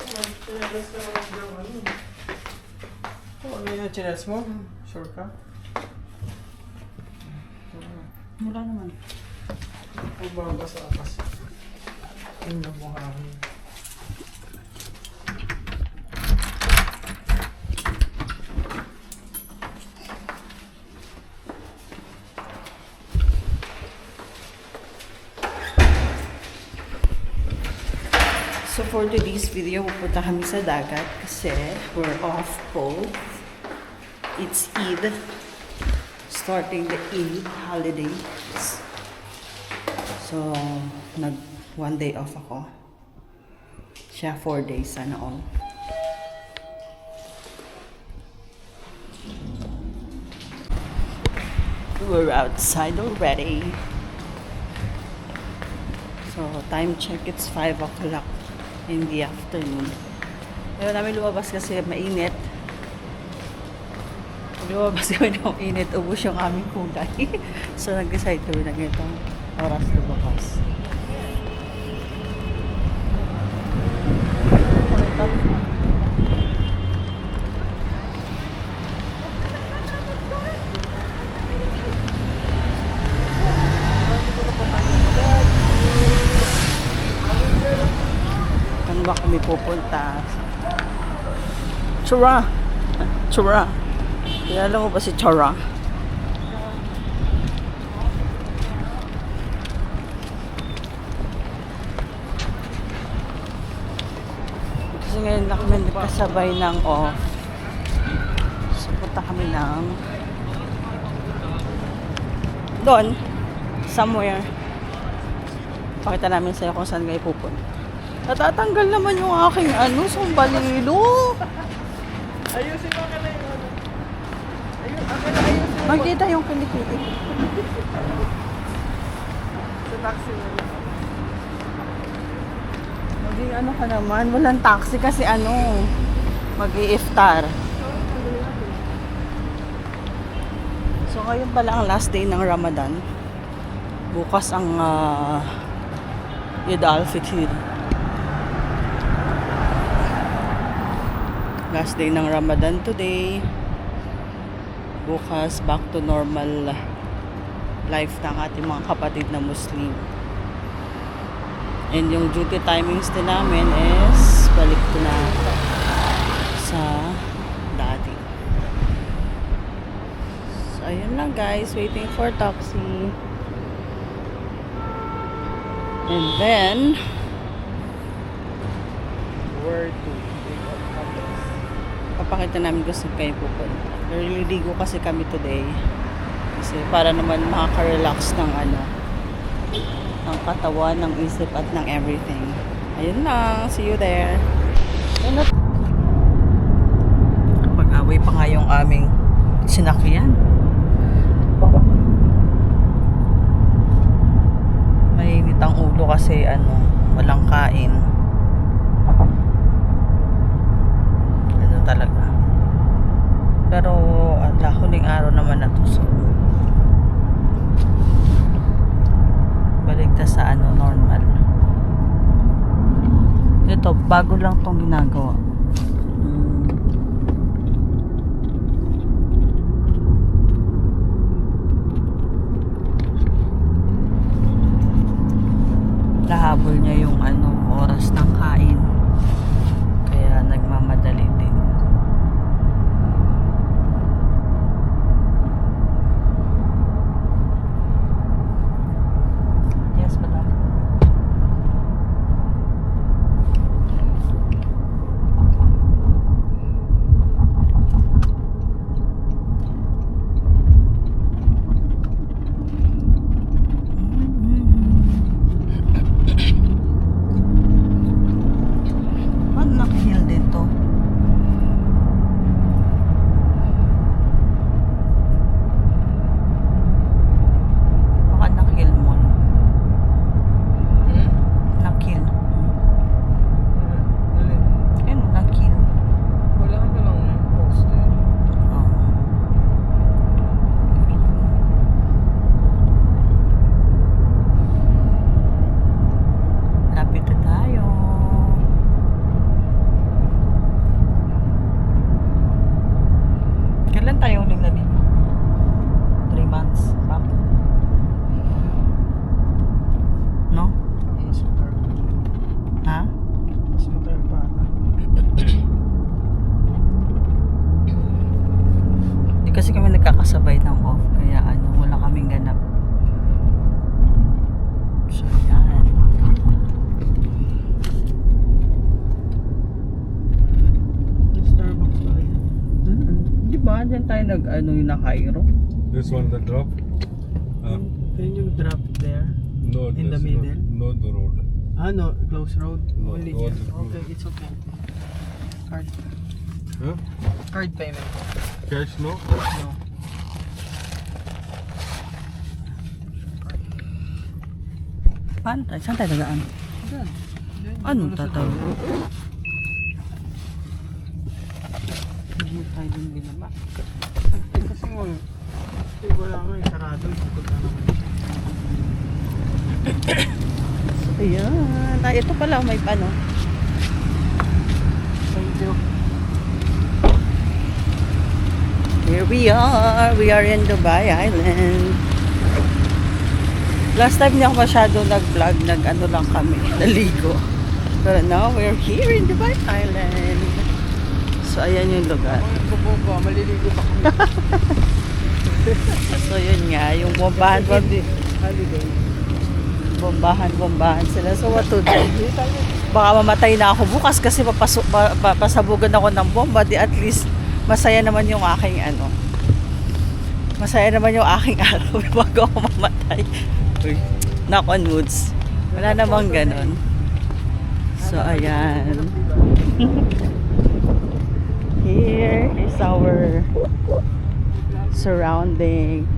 Chinelas ka naman dyan, ano? Ano yun yung chinelas mo? Sure ka? Wala naman. Magbabasa kasi. Yung nabuhahin. So for today's video, pupunta kami sa dagat kasi we're off po. It's Eid. Starting the Eid holidays. So, one day off ako. Siya 4 days, sana all. We're outside already. So, time check, it's 5 o'clock in the afternoon. Ayaw namin lumabas kasi mainit. Pag lumabas kami ng init, ubus yung aming kulay. So, nag-decide kami na ganitong oras lumabas. Saan ba kami pupunta? Chura! Chura! Kilala mo ba si Chura? Kasi ngayon na kami nagkasabay ng off. So, punta kami ng doon. Somewhere. Pakita namin sa'yo kung saan kayo pupunta. Natatanggal naman yung aking sumbalilo. Ayusin mo ka na yung ano. Ayusin mo. Magkita yung kilikili. Sa taxi mo. Maging ka naman. Walang taxi kasi mag-i-iftar. So ngayon pala ang last day ng Ramadan. Bukas ang Eid al-Fitr. Last day ng Ramadan today. Bukas back to normal life ng ating mga kapatid na Muslim. And yung duty timings din namin is balik ko na sa dati. So ayun lang guys, waiting for taxi. And then Where to? papakita namin kung saan kayo pupunta. Naliligo kasi kami today. Kasi para naman makaka-relax ng ng katawan, ng isip at ng everything. Ayun lang. See you there. Pag-away pa nga yung aming sinakyan. Mainit ang ulo kasi walang kain. Talaga. Pero huling araw naman na to, so balik na sa normal. Ito, bago lang tong ginagawa. Nahabol niya yung oras ng kain. Kaya nagmamadali din. Yes, madam. Diyan tayo nag-ano yung na Cairo. This one the drop? Can you drop there? No, In the this middle? No, the road. Ah, no, close road. No, Only no, here. it's closed. Okay, it's okay. Card. Huh? Card payment. Cash no? No. Paano tayo? Saan tayo nagaan? Diyan. Anong tatayo? Hindi tayo din binaba. Kasi mo, wala nga yung sarado. Ikot na naman. Ayan. Ito pala may ano. Thank you. Here we are. We are in Dubai Island. Last time niya ako masyado nag-vlog. Nag-ano lang kami. Naligo. Pero now we're here in Dubai Island. So ayan yung lugar. Ang maliligo pa kami. So yun nga. Yung bombahan. Holiday. Bombahan sila. So what to do? Baka mamatay na ako bukas kasi pasabugan ako ng bomba. Di at least masaya naman yung aking ano. Masaya naman yung aking araw bago ako mamatay. Uy, knock on woods. Wala namang ganon. So ayan. Here is our surrounding.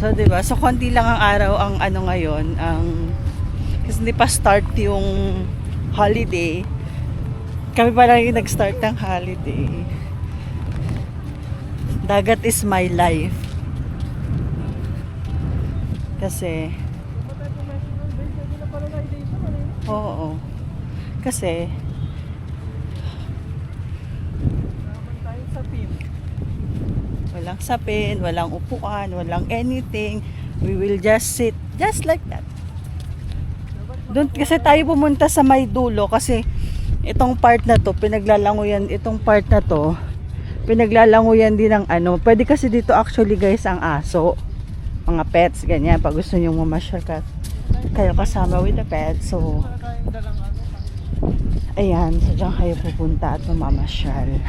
So, diba? So, konti lang ang araw ang ano ngayon, ang kasi hindi pa start yung holiday. Kami pa lang yung nag-start ng holiday. Dagat is my life. Kasi, oo. Kasi, walang sapin, walang upuan, walang anything. We will just sit just like that. Doon kasi tayo pumunta sa may dulo kasi itong part na to, pinaglalanguyan, itong part na to, pinaglalanguyan din ng ano. Pwede kasi dito actually guys ang aso, mga pets, ganyan. Pag gusto nyo mamasyal ka, kayo kasama with the pets. So, ayan, so dyan kayo pupunta at mamamasyal.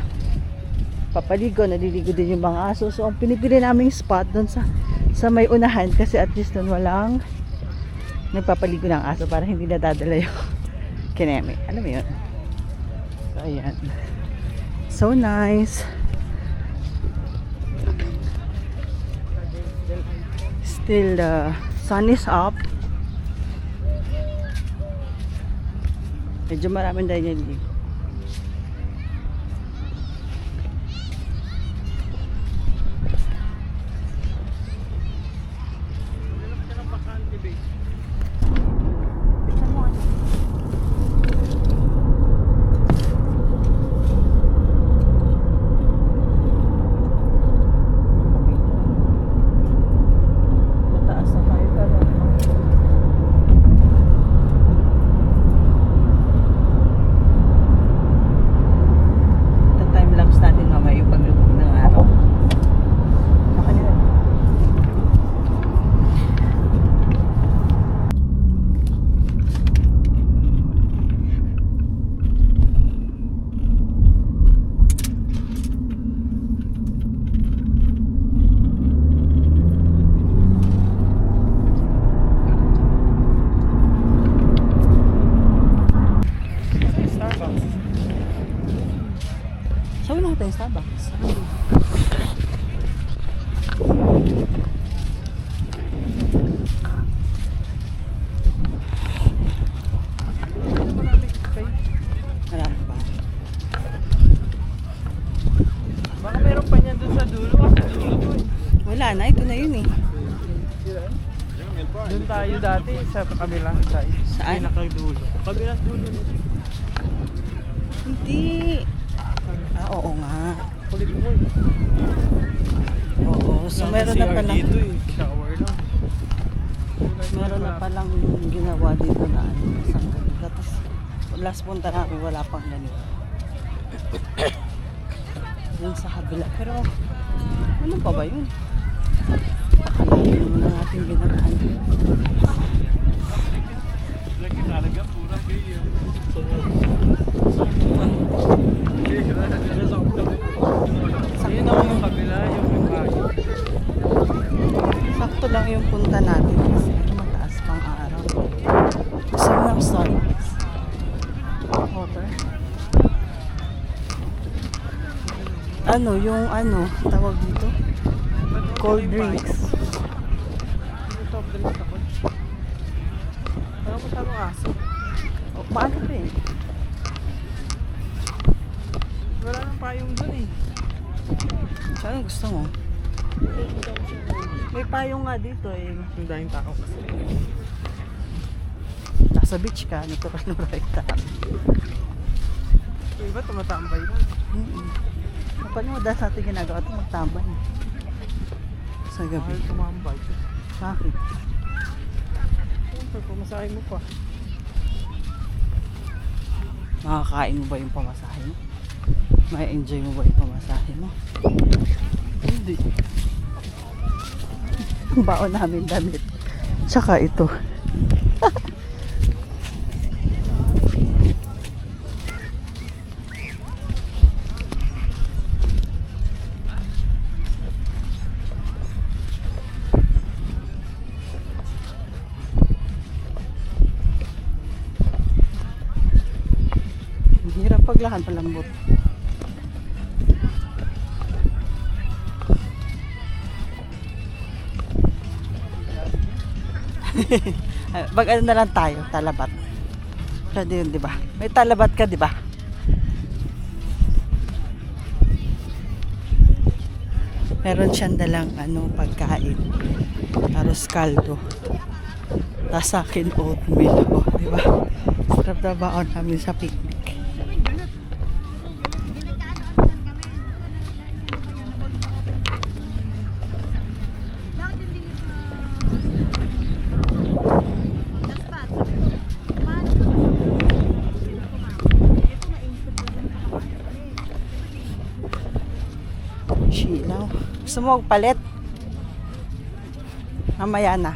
Papaligo, naliligo din yung mga aso. So, ang pinipili naming spot doon sa may unahan kasi at least doon walang nagpapaligo ng aso para hindi nadadala yung kineme. Alam mo yun? So, ayan. So nice. Still, the sun is up. Medyo maraming dahil yan dito. Saan na tayo Starbucks? Marami pa. Baka meron pa niyan doon sa dulo. Sa dulo to eh. Wala na, ito na yun eh. Doon tayo dati sa kabilang side. Saan? Pinakadulo. Kabilang dulo. Hindi. Ah, oo nga. Kulit mo eh. Oo, so meron na palang dito eh. Shower lang. meron na palang ginawa dito na ano, isang ganito. Tapos last punta namin wala pang ganito. Yun sa kabila. Pero ano pa ba yun? Pakalayo naman ang ating ginagahan. Lagi talaga pura kayo. Ayun ako yung kabila. water. Ano, yung ano, tawag dito? Cold drinks. Soft drinks ako. Parang ko talo aso. O, paano pa eh? Wala nang payong dun eh. Saan gusto mo? May payong nga dito eh. Ang daming tao kasi. Nasa beach ka, natural na right time. Yung iba tumatambay lang. Kapag mo dahil sa ating ginagawa ito, magtambay. Sa gabi. Mahal tumambay. Bakit? Siyempre, pumasahin mo pa. Makakain mo ba yung pamasahe mo? May enjoy mo ba yung pamasahe mo? Hindi. Ang baon namin damit. Tsaka ito. Ang hirap paglakad, palambot. Pag ano na lang tayo, talabat. Pwede yun, di ba? May talabat ka, di ba? Meron siyang dalang ano, pagkain. Tapos kaldo. Tapos sa akin oatmeal. O, di ba? Sarap na baon namin sa picnic. Silaw. Gusto mo magpalit? Mamaya na.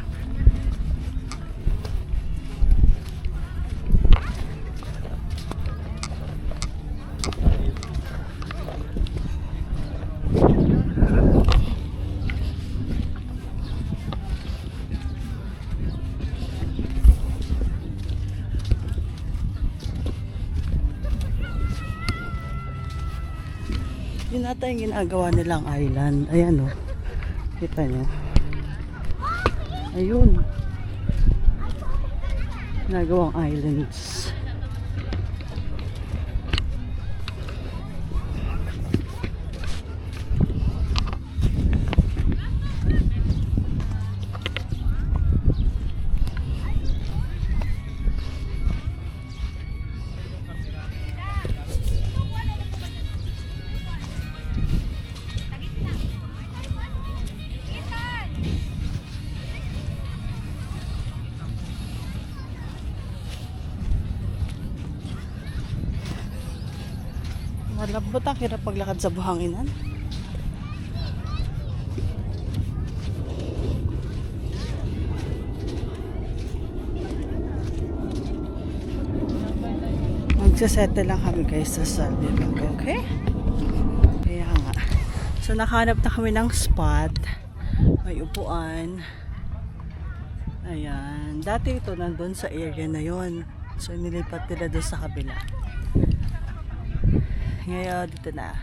Yun ata yung ginagawa nilang island. Ayan o. Kita nyo. Ayun. Ginagawang islands. Malabot ang hirap paglakad sa buhanginan. Magsasettle lang kami guys sa Salvador. Okay? Kaya nga. So nakahanap na kami ng spot. May upuan. Ayan. Dati ito nandun sa area na yon. So nilipat nila doon sa kabila. Ngayon, dito na.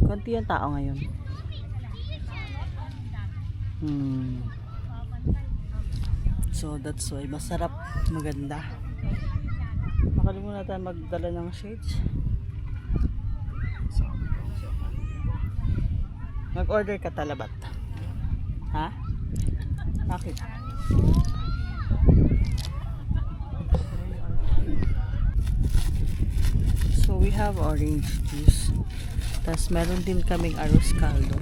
Konti yung tao ngayon. So, that's why. Masarap. Maganda. Nakalimutan natin magdala ng shades. Mag-order ka talabat. Ha? Bakit? So we have orange juice. Tapos meron din kaming arroz caldo.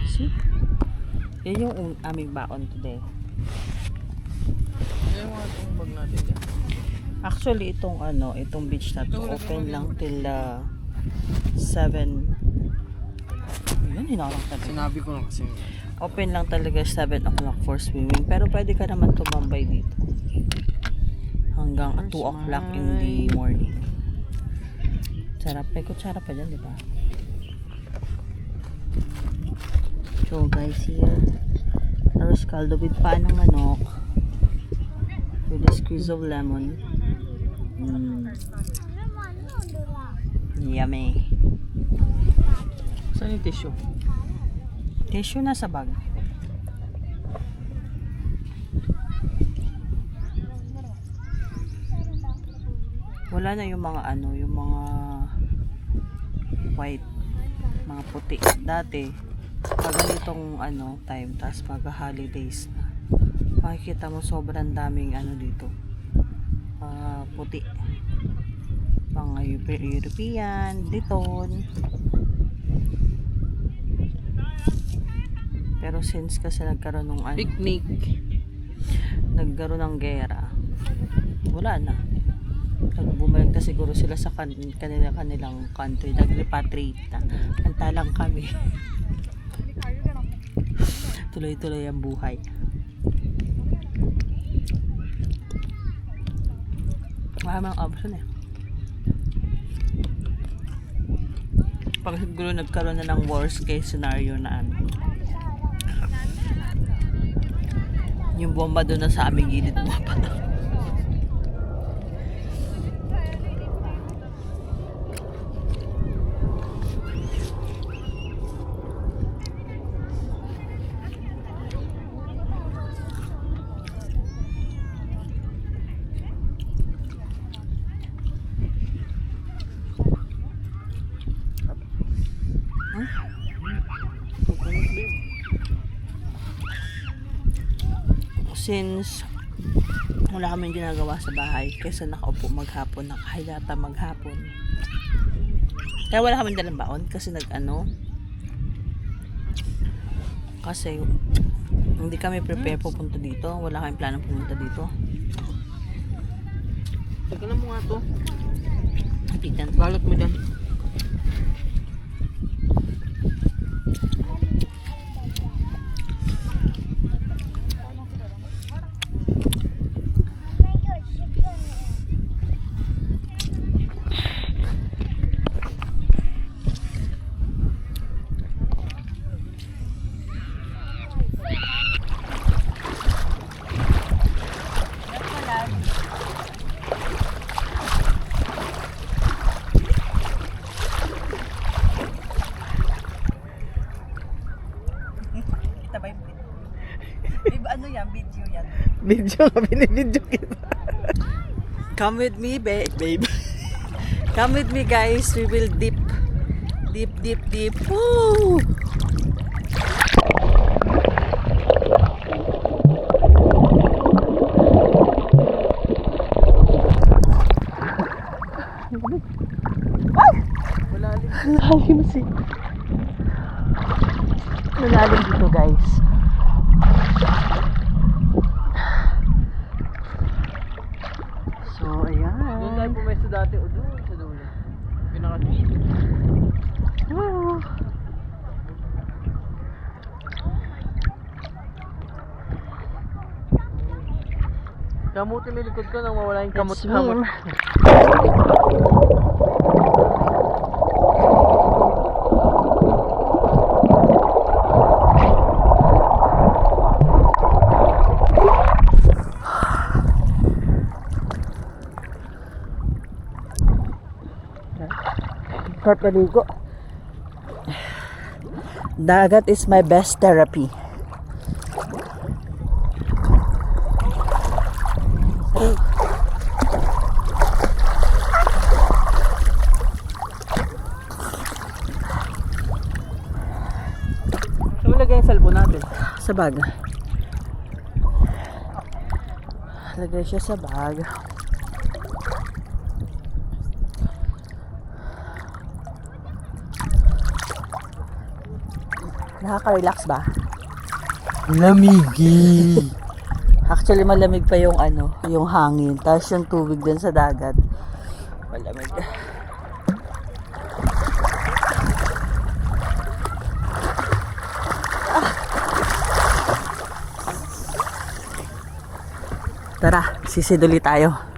See? Yan yung aming baon today. Yan mga itong bag natin dyan. Actually itong ano, itong beach na to open lang till 7. Yun, hinarang talaga. Sinabi ko na kasi. Open lang talaga 7 o'clock for swimming. Pero pwede ka naman tumambay dito. Hanggang 2 o'clock in the morning. Sarap. May kutsara pa dyan, di ba? So guys, here. Arroz caldo with paan ng manok. With a squeeze of lemon. Yummy. Saan yung tissue? Tissue na sa bag. Wala na yung mga ano, yung mga white, mga puti. Dati, pag ganitong ano, time, tas pag holidays na, makikita mo sobrang daming ano dito, puti. Mga European, Diton. Pero since kasi nagkaroon ng ano, Picnic. nagkaroon ng gera, wala na. Bumalik na siguro sila sa kanilang country, nag-repatriate na. Antalang kami. Tuloy-tuloy ang buhay. Maraming option eh. Pag siguro nagkaroon na ng worst case scenario na ano, yung bomba doon na sa aming gilid mo pa. Since wala kaming ginagawa sa bahay, kaysa nakaupo maghapon, nakahilata maghapon, kaya wala kaming dalang baon kasi kasi hindi kami prepare pupunta dito, wala kaming planong pumunta dito. Teka lang mo nga to. Titan. Balot mo dyan. Ano yan? Video yan. Video nga, binibidyo kita. Come with me, babe. Come with me, guys. We will dip. Dip. Woo! Malalim dito, guys. So, ayan. Doon tayo pumesto dati o doon sa dulo. Pinaka Woo! Kamuti may likod ko nang mawala yung Let's kamot-kamot. swim. Sarap naligo. Dagat is my best therapy. Saan mo lagay yung cellphone natin? Sa bag. Lagay siya sa bag. Nakaka-relax ba? Lamigi. Actually, malamig pa yung yung hangin. Tapos yung tubig dun sa dagat. Malamig. Tara, sisiduli tayo.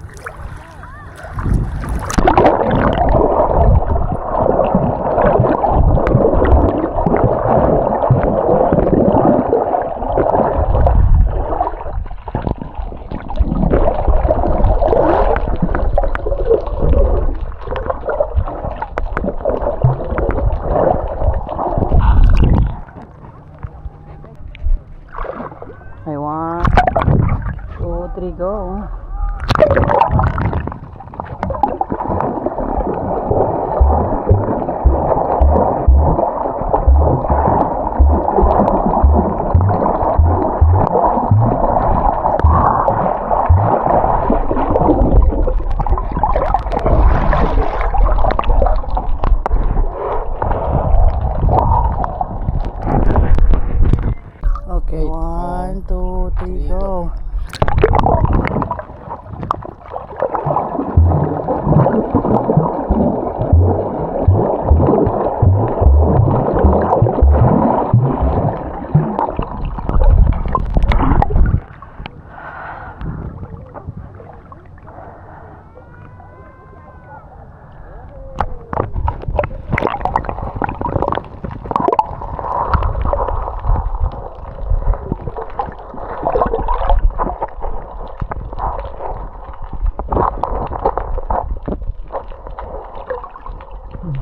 Wala.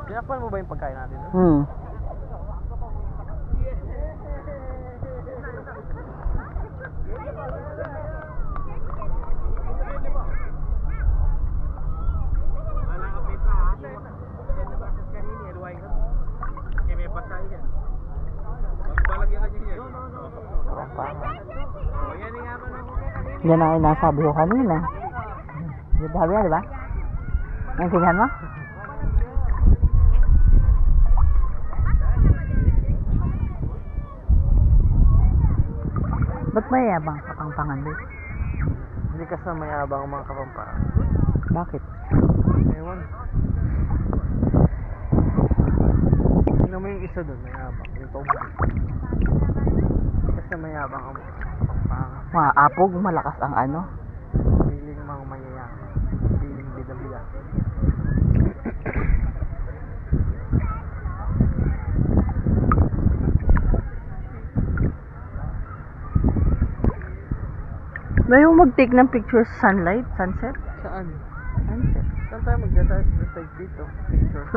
Tinakpan mo ba yung pagkain natin? Yan ang inasabi ko kanina. Sabi yan, di ba? Naintindihan mo? Ba't mayabang kapangpangan din? Hindi kasi mayabang ang mga kapampangan. Bakit? Ewan. Tingnan mo yung isa doon, mayabang. Yung tomboy. Kasi mayabang ang kapampangan. Mga apog, malakas ang ano. Feeling mga mayayaman. Feeling bida-bida. May mo mag-take ng picture sa sunlight, sunset? Saan? Sunset. Saan tayo mag-detect dito? Picture.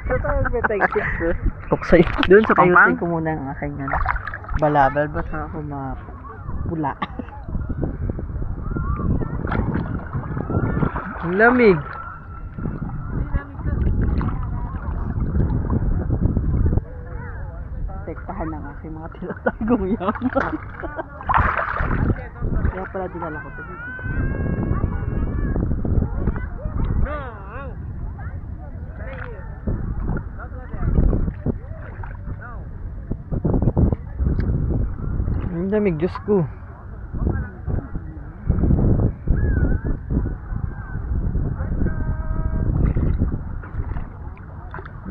Saan tayo mag-detect picture? Tuksay. Doon sa Pampang? ayusin ko muna ang aking ano. Balabal, ba't ako mapula? Lamig. Tektahan ng aking mga tinatagong yaman. Kaya pala dinala ko ito dito. Ang lamig, Diyos ko.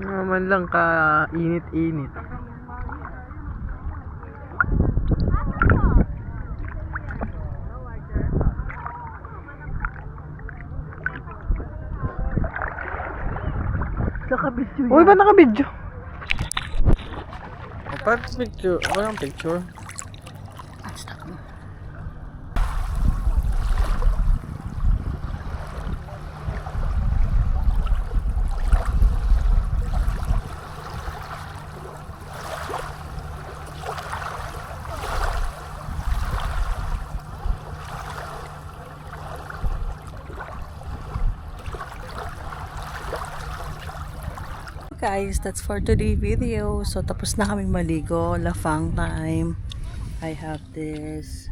Naman lang ka init-init. Nakabidyo Uy, ba't naka-video? Ba't picture? Walang picture? Guys, that's for today's video. So, tapos na kaming maligo. Lafang time. I have this.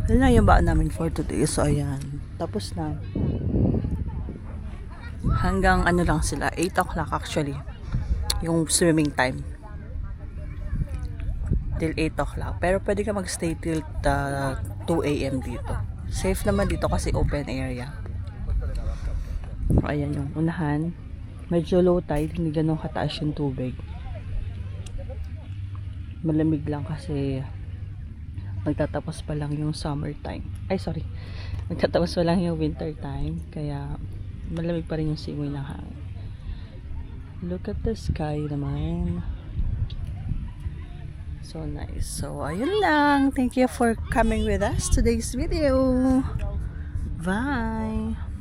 Yun lang yung baan namin for today. So, ayan. Tapos na. Hanggang ano lang sila. 8 o'clock actually. Yung swimming time. Till 8 o'clock. Pero pwede ka magstay till 2 a.m. dito. Safe naman dito kasi open area. So, ayan yung unahan. Medyo low tide, hindi ganun kataas yung tubig. Malamig lang kasi magtatapos pa lang yung summer time. Ay, sorry. Magtatapos pa lang yung winter time. Kaya malamig pa rin yung simoy ng hangin. Look at the sky naman. So nice. So, ayun lang. Thank you for coming with us today's video. Bye!